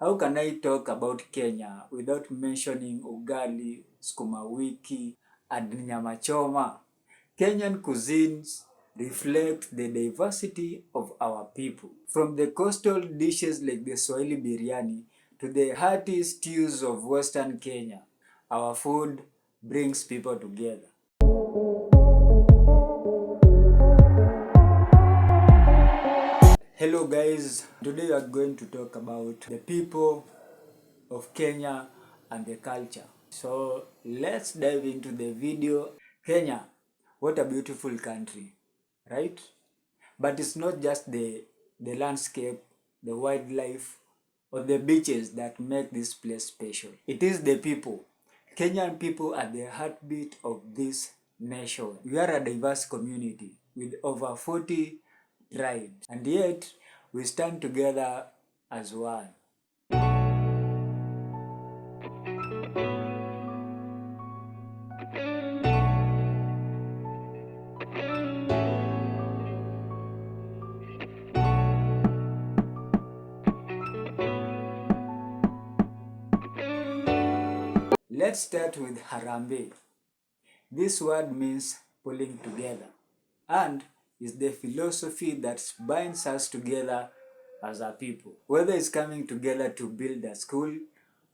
How can I talk about Kenya without mentioning ugali, sukuma wiki, and nyama choma? Kenyan cuisines reflect the diversity of our people. From the coastal dishes like the Swahili biryani to the hearty stews of Western Kenya, our food brings people together. Hello guys, today we are going to talk about the people of Kenya and the culture. So let's dive into the video. Kenya, what a beautiful country, right? But it's not just the landscape, the wildlife, or the beaches that make this place special. It is the people. Kenyan people are the heartbeat of this nation. We are a diverse community with over 40 tribes, and yet we stand together as one. Let's start with Harambee. This word means pulling together and is the philosophy that binds us together as a people. Whether it's coming together to build a school,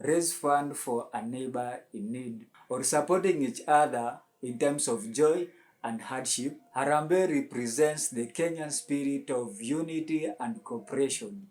raise fund for a neighbor in need, or supporting each other in terms of joy and hardship, Harambee represents the Kenyan spirit of unity and cooperation.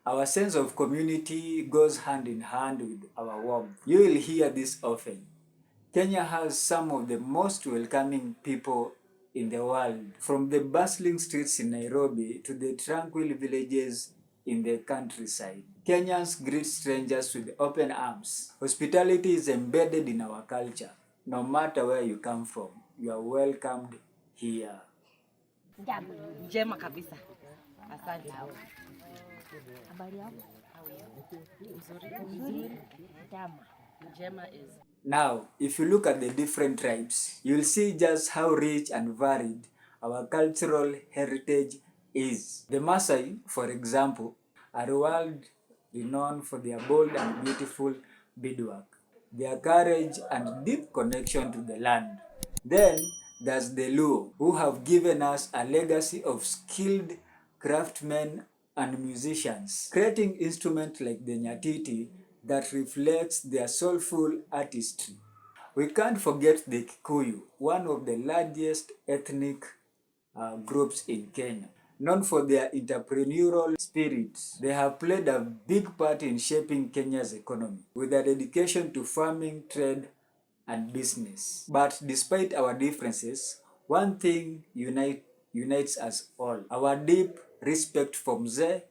Our sense of community goes hand in hand with our warmth. You will hear this often. Kenya has some of the most welcoming people in the world, from the bustling streets in Nairobi to the tranquil villages in the countryside. Kenyans greet strangers with open arms. Hospitality is embedded in our culture. No matter where you come from, you are welcomed here. Njema kabisa. Asante. Habari yako? Nzuri. Njema. Njema is. Now, if you look at the different tribes, you'll see just how rich and varied our cultural heritage is. The Maasai, for example, are world renowned for their bold and beautiful beadwork, their courage and deep connection to the land. Then there's the Luo, who have given us a legacy of skilled craftsmen and musicians, creating instruments like the nyatiti that reflects their soulful artistry. We can't forget the Kikuyu, one of the largest ethnic groups in Kenya. Known for their entrepreneurial spirit, they have played a big part in shaping Kenya's economy with their dedication to farming, trade, and business. But despite our differences, one thing unites us all: our deep respect for mzee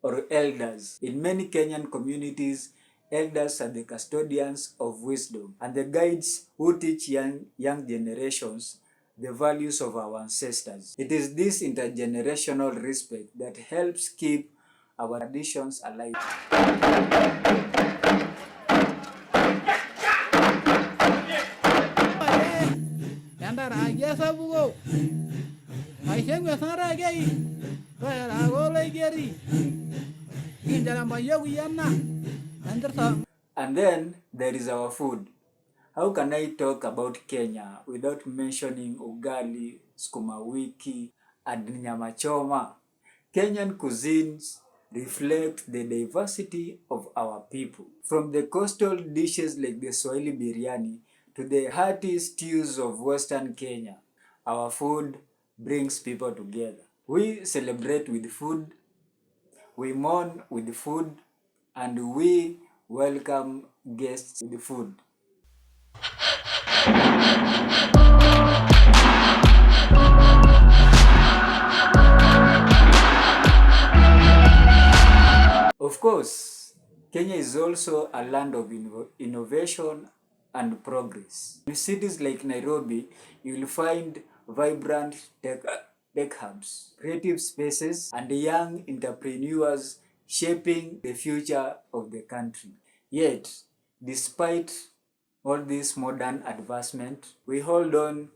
or elders. In many Kenyan communities, elders are the custodians of wisdom and the guides who teach young generations the values of our ancestors. It is this intergenerational respect that helps keep our traditions alive. And then there is our food. How can I talk about Kenya without mentioning ugali, sukuma wiki, and nyama choma? Kenyan cuisines reflect the diversity of our people. From the coastal dishes like the Swahili biryani to the hearty stews of Western Kenya, our food brings people together. We celebrate with food, we mourn with food, and we welcome guests with food. Of course, Kenya is also a land of innovation and progress. In cities like Nairobi, you will find vibrant tech hubs, creative spaces, and young entrepreneurs shaping the future of the country. Yet, despite all this modern advancement, we hold on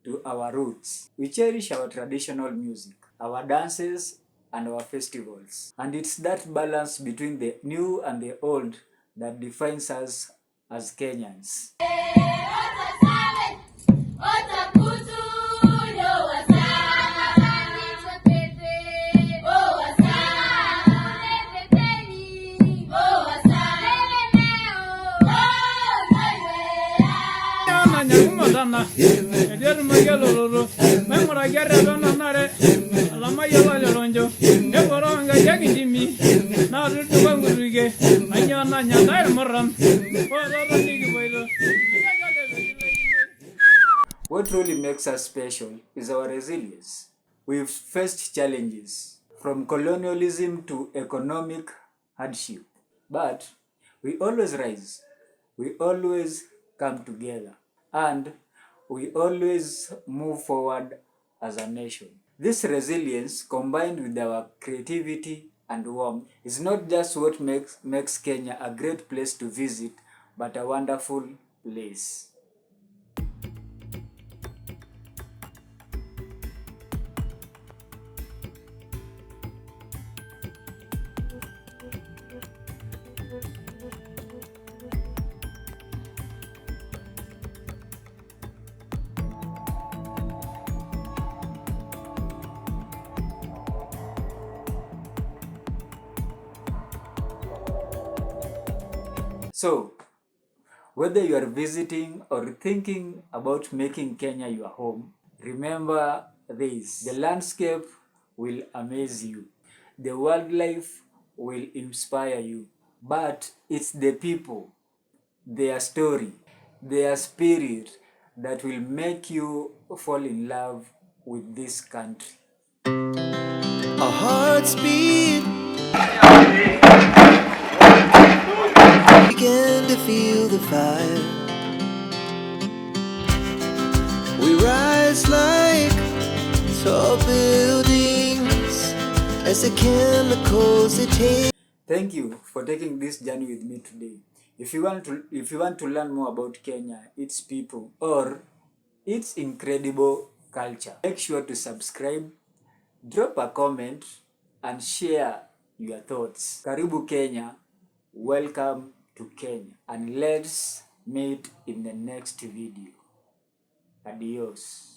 to our roots. We cherish our traditional music, our dances, and our festivals. And it's that balance between the new and the old that defines us as Kenyans. What truly makes us special is our resilience. We've faced challenges, from colonialism to economic hardship, but we always rise, we always come together, and we always move forward as a nation. This resilience, combined with our creativity and warmth, is not just what makes Kenya a great place to visit, but a wonderful place. So, whether you are visiting or thinking about making Kenya your home, remember this: the landscape will amaze you, the wildlife will inspire you, but it's the people, their story, their spirit that will make you fall in love with this country. Our hearts beat, begin to feel the fire. We rise like tall buildings as the chemicals they take. Thank you for taking this journey with me today. If you want to learn more about Kenya, its people, or its incredible culture, make sure to subscribe, drop a comment, and share your thoughts. Karibu Kenya, welcome to Kenya, and let's meet in the next video. Adios.